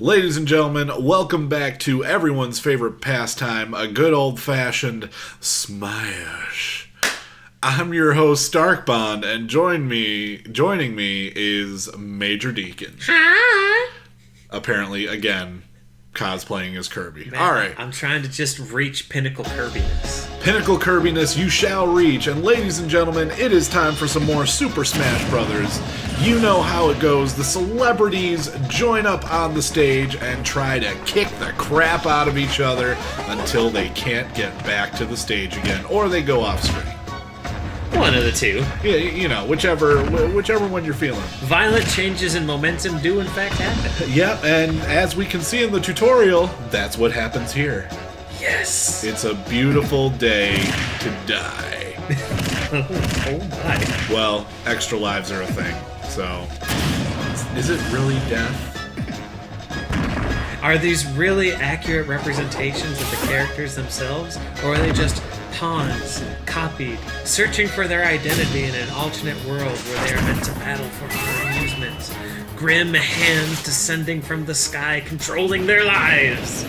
Ladies and gentlemen, welcome back to everyone's favorite pastime, a good old-fashioned Smash. I'm your host, Starkbond, and joining me is Major Deacon. Hi. Apparently, again, cosplaying as Kirby. Man, All right. I'm trying to just reach pinnacle Kirbiness. Pinnacle Kirbiness you shall reach, and ladies and gentlemen, it is time for some more Super Smash Brothers. You know how it goes. The celebrities join up on the stage and try to kick the crap out of each other until they can't get back to the stage again, or they go off screen. One of the two. Yeah, you know, whichever one you're feeling. Violent changes in momentum do in fact happen. Yep, and as we can see in the tutorial, that's what happens here. Yes. It's a beautiful day to die. Oh my. Well, extra lives are a thing, so... Is it really death? Are these really accurate representations of the characters themselves, or are they just pawns, copied, searching for their identity in an alternate world where they are meant to battle for our amusement? Grim hands descending from the sky, controlling their lives.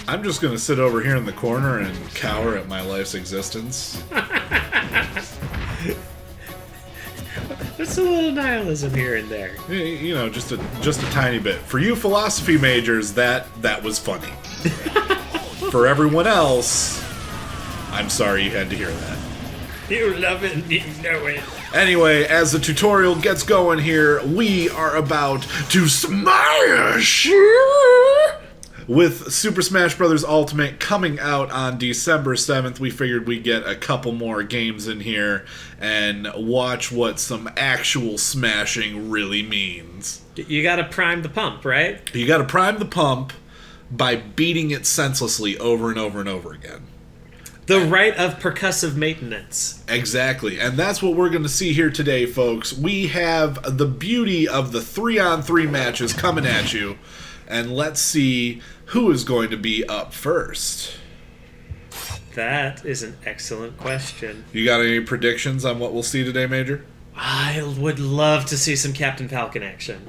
I'm just gonna sit over here in the corner and cower at my life's existence. There's a little nihilism here and there. You know, just a tiny bit. For you philosophy majors, that was funny. For everyone else, I'm sorry you had to hear that. You love it and you know it. Anyway, as the tutorial gets going here, we are about to smash! With Super Smash Bros. Ultimate coming out on December 7th, we figured we'd get a couple more games in here and watch what some actual smashing really means. You gotta prime the pump, right? You gotta prime the pump by beating it senselessly over and over and over again. The right of percussive maintenance. Exactly, and that's what we're going to see here today, folks. We have the beauty of the 3-on-3 matches coming at you, and let's see who is going to be up first. That is an excellent question. You got any predictions on what we'll see today, Major? I would love to see some Captain Falcon action.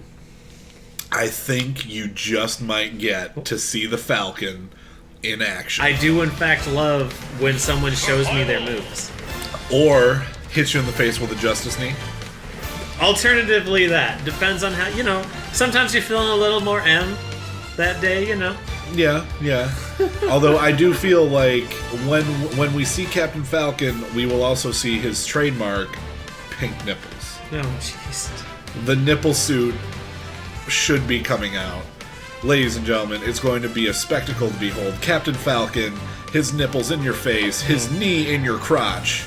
I think you just might get to see the Falcon in action. I do, in fact, love when someone shows me their moves. Or hits you in the face with a Justice Knee. Alternatively, that. Depends on how, sometimes you're feeling a little more M that day, Yeah. Although I do feel like when we see Captain Falcon, we will also see his trademark pink nipples. Oh, jeez. The nipple suit should be coming out. Ladies and gentlemen, it's going to be a spectacle to behold. Captain Falcon, his nipples in your face, his knee in your crotch.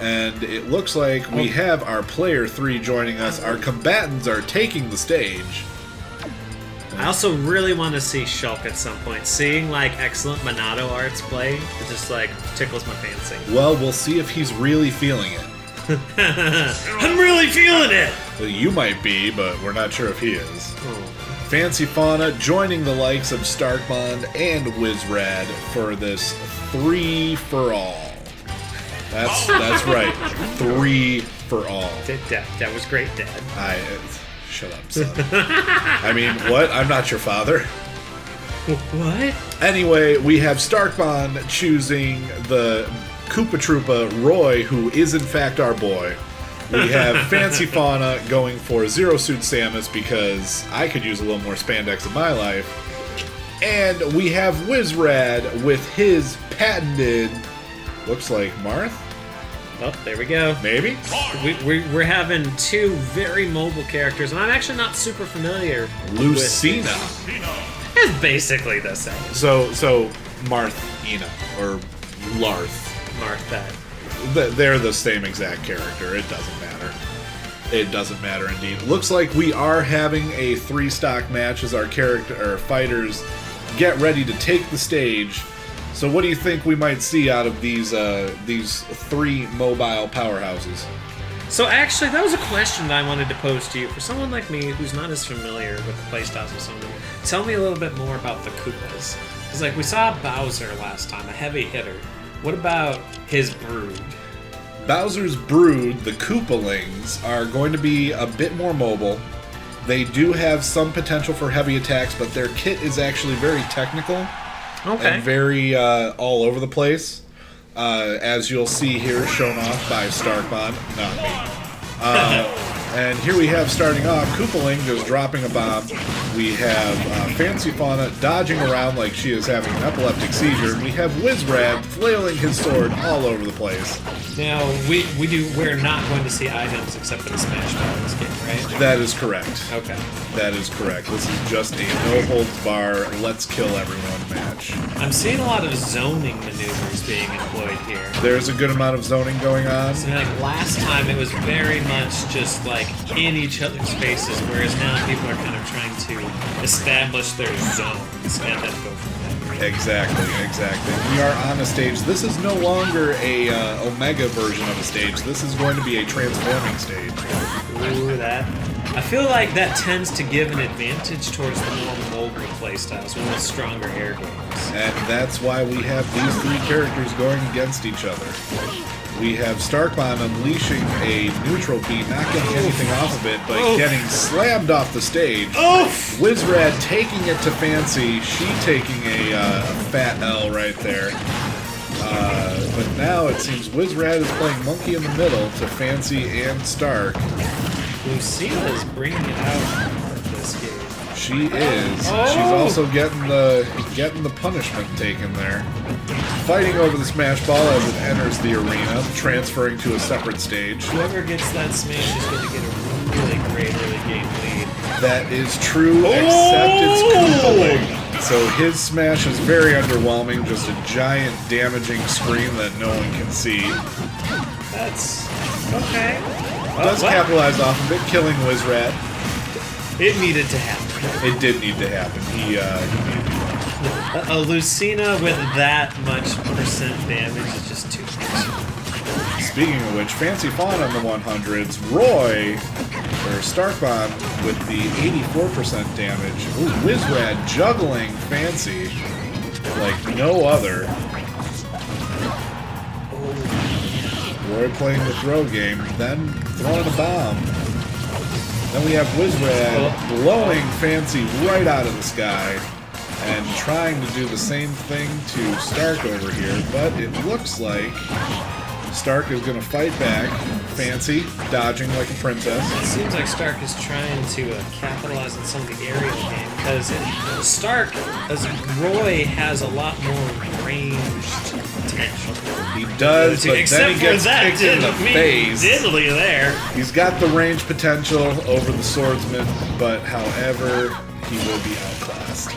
And it looks like we have our player 3 joining us. Our combatants are taking the stage. I also really want to see Shulk at some point. Seeing, excellent Monado arts play, it just, tickles my fancy. Well, we'll see if he's really feeling it. I'm really feeling it! Well, you might be, but we're not sure if he is. Oh. Fancy Fauna joining the likes of Starkbond and Wizrad for this 3-for-all. That's right, 3-for-all. That was great, Dad. Shut up, son. I mean, what? I'm not your father. What? Anyway, we have Starkbond choosing the Koopa Troopa Roy, who is in fact our boy. We have Fancy Fauna going for Zero Suit Samus because I could use a little more spandex in my life. And we have Wizrad with his patented, looks like Marth? Oh, there we go. Maybe? We're having two very mobile characters, and I'm actually not super familiar Lucina. with It's basically the same. So Marthina, or Larth. Martha. They're the same exact character. It doesn't matter. It doesn't matter indeed. Looks like we are having a 3-stock match as our fighters get ready to take the stage. So what do you think we might see out of these 3 mobile powerhouses? So actually, that was a question that I wanted to pose to you. For someone like me who's not as familiar with the playstyles of some of them, tell me a little bit more about the Koopas. Because we saw Bowser last time, a heavy hitter. What about his brood? Bowser's brood, the Koopalings, are going to be a bit more mobile. They do have some potential for heavy attacks, but their kit is actually very technical and very all over the place. As you'll see here, shown off by Starkbond. Not me. And here we have, starting off, Koopaling just dropping a bomb. We have Fancy Fauna dodging around like she is having an epileptic seizure. And we have Wizrad flailing his sword all over the place. Now, we're not going to see items except for the Smash Ball in this game, right? That is correct. Okay. That is correct. This is just a no-holds-bar, let's kill everyone match. I'm seeing a lot of zoning maneuvers being employed here. There's a good amount of zoning going on. So like last time, it was very much just like in each other's faces, whereas now people are kind of trying to establish their zones and then go from there. Exactly. We are on a stage. This is no longer a Omega version of a stage. This is going to be a transforming stage. Ooh, that. I feel like that tends to give an advantage towards the more mobile playstyles with stronger air games. And that's why we have these three characters going against each other. We have Starkbond unleashing a neutral beam, not getting anything off of it, but getting slammed off the stage. Oof! Wizrad taking it to Fancy, she taking a fat L right there. But now it seems Wizrad is playing monkey in the middle to Fancy and Stark. Lucina is bringing it out of this game. She is. She's also getting the punishment taken there. Fighting over the Smash Ball as it enters the arena, transferring to a separate stage. Whoever gets that smash is going to get a really great early game lead. That is true, except it's Koopaling. So his smash is very underwhelming, just a giant damaging screen that no one can see. That's okay. Does capitalize off of it, killing Wizrad. It needed to happen. It did need to happen. He needed to. A Lucina with that much percent damage is just too much. Speaking of which, Fancy Fauna on the 100s, Roy, or Starkbond with the 84% damage. Ooh, Wizrad juggling Fancy like no other. Roy playing the throw game, then throwing a bomb. Then we have Wizrad blowing Fancy right out of the sky and trying to do the same thing to Stark over here, but it looks like Stark is going to fight back. Fancy dodging like a princess. It seems like Stark is trying to capitalize on some of the aerial game because Stark, as Roy, has a lot more ranged potential. He does, but then he gets kicked in the face. Diddly there. He's got the range potential over the swordsman, but however, he will be outclassed.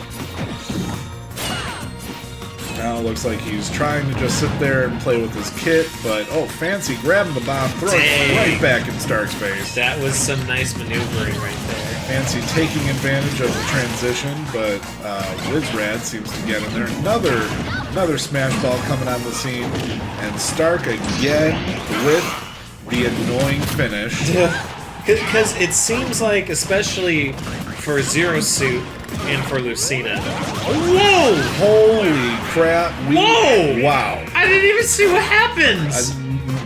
Now it looks like he's trying to just sit there and play with his kit, but Fancy grabbing the bomb, throwing it right back in Stark's face. That was some nice maneuvering right there. Fancy taking advantage of the transition, but Wizrad seems to get in there. Another Smash Ball coming on the scene, and Stark again with the annoying finish. Because it seems like, especially for Zero Suit and for Lucina. Whoa! Holy crap! Whoa! Wow! I didn't even see what happens.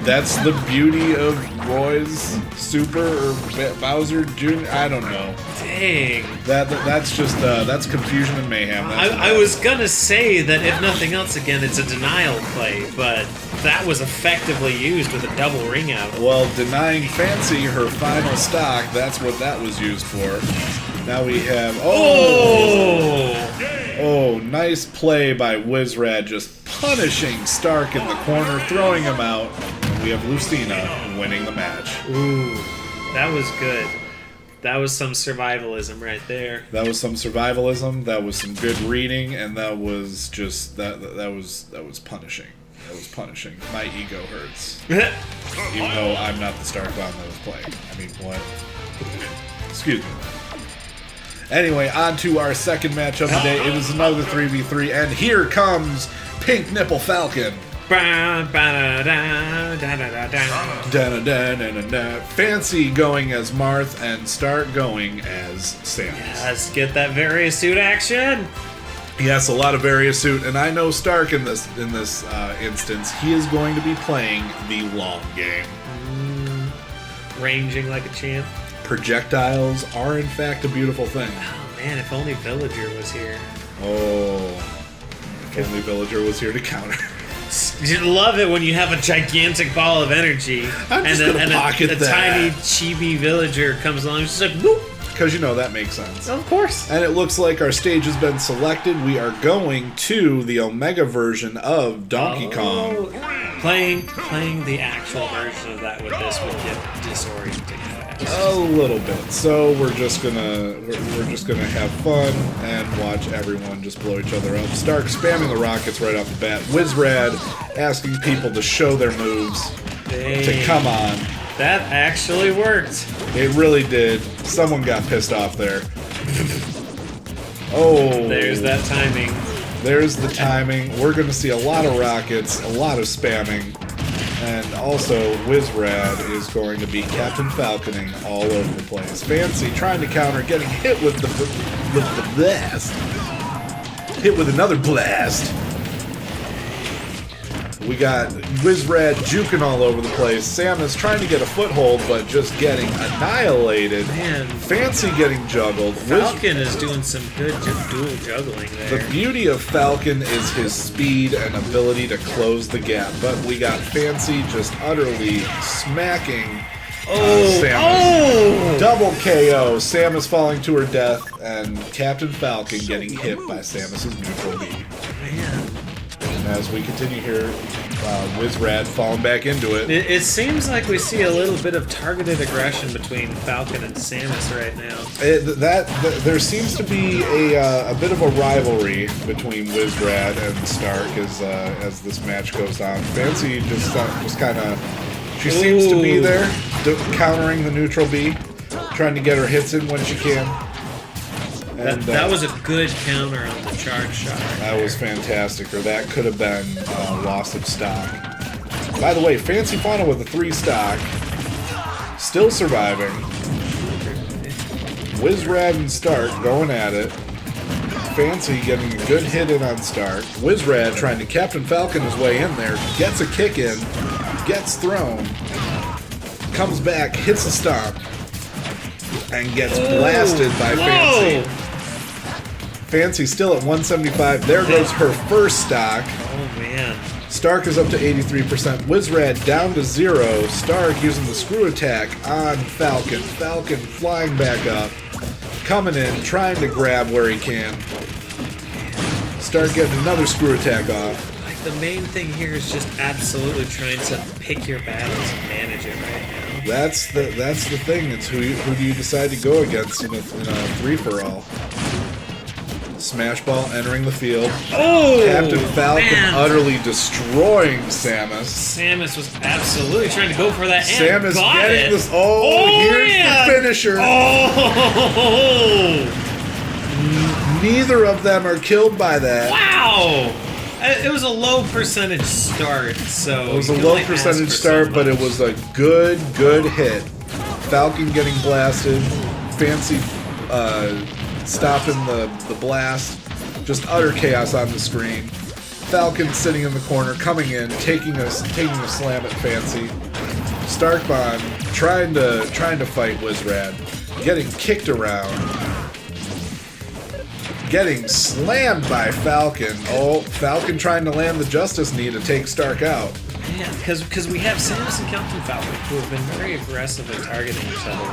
That's the beauty of Roy's Super or Bowser Jr. I don't know. Dang. That's just that's confusion and mayhem. I was gonna say that if nothing else, again, it's a denial play, but that was effectively used with a double ring out. Well, denying Fancy her final stock, that's what that was used for. Now we have nice play by Wizrad, just punishing Stark in the corner, throwing him out. And we have Lucina winning the match. Ooh, that was good. That was some survivalism right there. That was some survivalism. That was some good reading, and that was just that was punishing. That was punishing. My ego hurts, even though I'm not the Starkbond that was playing. I mean, what? Excuse me. Anyway, on to our second match of the day. It is another 3v3, and here comes Pink Nipple Falcon. Fancy going as Marth, and Stark going as Samus. Let's get that various suit action. Yes, a lot of various suit, and I know Stark in this instance. He is going to be playing the long game. Ranging like a champ. projectiles are in fact a beautiful thing. Oh man, if only Villager was here. Oh, if only Villager was here to counter. You love it when you have a gigantic ball of energy I'm just gonna pocket a that. tiny chibi Villager comes along. It's just like, whoop. Because you know that makes sense. Of course. And it looks like our stage has been selected. We are going to the Omega version of Donkey Kong. Playing the actual version of that with this would get disorienting fast. A little bit. So we're just gonna have fun and watch everyone just blow each other up. Stark spamming the rockets right off the bat. Wizrad asking people to show their moves, to come on. That actually worked. It really did. Someone got pissed off there. Oh. There's that timing. There's the timing. We're going to see a lot of rockets, a lot of spamming, and also Wizrad is going to be Captain Falconing all over the place. Fancy trying to counter, getting hit with the blast. Hit with another blast. We got Wizrad juking all over the place. Samus trying to get a foothold, but just getting annihilated. Man. Fancy getting juggled. Falcon is doing some good dual juggling there. The beauty of Falcon is his speed and ability to close the gap, but we got Fancy just utterly smacking Samus. Oh! Double KO. Samus falling to her death, and Captain Falcon getting hit by Samus's neutral B. Man. And as we continue here, Wizrad falling back into it. It seems like we see a little bit of targeted aggression between Falcon and Samus right now. There seems to be a bit of a rivalry between Wizrad and Stark as this match goes on. Fancy just kind of, she seems to be there, countering the neutral B, trying to get her hits in when she can. And that was a good counter on the charge shot. That was fantastic, or that could have been loss of stock. By the way, Fancy Fauna with a 3 stock, still surviving. Wizrad and Stark going at it. Fancy getting a good hit in on Stark. Wizrad trying to Captain Falcon his way in there, gets a kick in, gets thrown, comes back, hits a stomp, and gets blasted by Fancy. Fancy still at 175. There goes her first stock. Oh, man. Stark is up to 83%. Wizrad down to 0. Stark using the screw attack on Falcon. Falcon flying back up. Coming in, trying to grab where he can. Stark getting another screw attack off. Like, the main thing here is just absolutely trying to pick your battles and manage it right now. That's the thing. It's who do you decide to go against in a 3-for-all. Smash Ball entering the field. Oh! Captain Falcon man. utterly destroying Samus. Samus was absolutely trying to go for that. Samus got getting it. this. Oh, here's man. the finisher. Oh! Neither of them are killed by that. Wow! It was a low percentage start, so It was a low percentage start, but it was a good hit. Falcon getting blasted. Fancy stopping the blast. Just utter chaos on the screen. Falcon sitting in the corner, coming in, taking a slam at Fancy. Starkbond trying to fight Wizrad, getting kicked around, getting slammed by Falcon. Oh, Falcon trying to land the Justice Knee to take Stark out. Yeah, because we have Samus and Captain Falcon who have been very aggressive at targeting each other,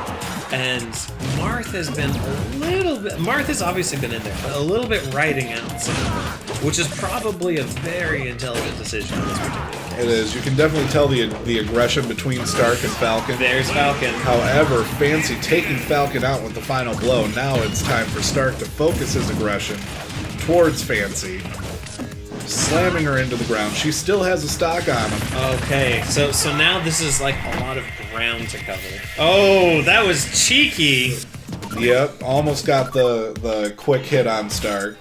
and Marth has been a little bit. Marth has obviously been in there, but a little bit riding out some of them, which is probably a very intelligent decision in this particular case. It is. You can definitely tell the aggression between Stark and Falcon. There's Falcon. However, Fancy taking Falcon out with the final blow. Now it's time for Stark to focus his aggression towards Fancy. Slamming her into the ground. She still has a stock on him. Okay, so now this is like a lot of ground to cover. Oh, that was cheeky. Yep, almost got the quick hit on Stark.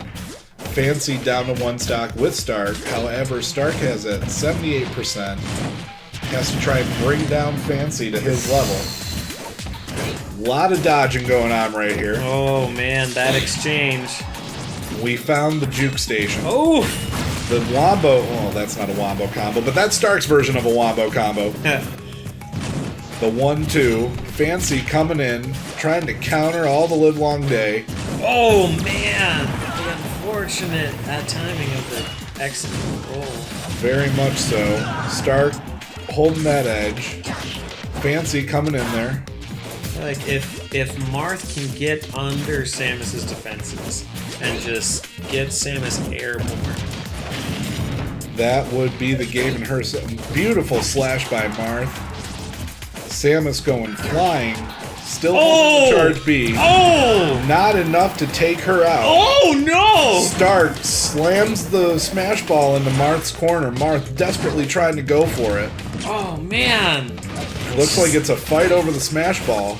Fancy down to 1 stock with Stark. However, Stark has it 78%. Has to try and bring down Fancy to his level. A lot of dodging going on right here. Oh man, that exchange. We found the juke station. Oh! The wombo, well, that's not a wombo combo, but that's Stark's version of a wombo combo. The 1-2, Fancy coming in, trying to counter all the live long day. Oh man, the unfortunate timing of the exit roll. Very much so. Stark holding that edge. Fancy coming in there. Like if Marth can get under Samus's defenses and just get Samus airborne. That would be the game in her. Beautiful slash by Marth. Samus going flying. Still holding the charge B. Oh! Not enough to take her out. Oh no! Stark slams the smash ball into Marth's corner. Marth desperately trying to go for it. Oh man! Looks like it's a fight over the smash ball.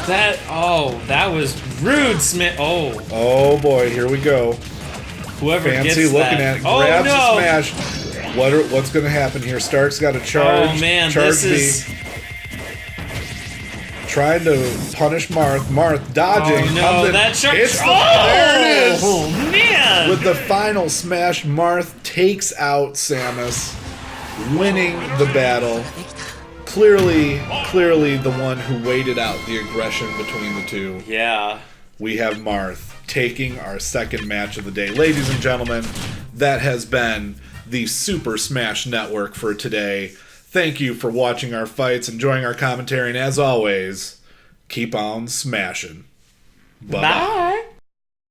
That was rude, Smith. Oh. Oh boy, here we go. Whoever Fancy gets looking that. at it, grabs the no! smash. What's going to happen here? Stark's got a charge. Oh man, charge this B. is. Trying to punish Marth. Marth dodging. Oh no, comes in, that charge. hits the- Oh! There it is. Oh man! With the final smash, Marth takes out Samus, winning the battle. Clearly the one who waited out the aggression between the two. Yeah. We have Marth taking our second match of the day. Ladies and gentlemen, that has been the Super Smash Network for today. Thank you for watching our fights, enjoying our commentary, and as always, keep on smashing. Bye-bye. Bye.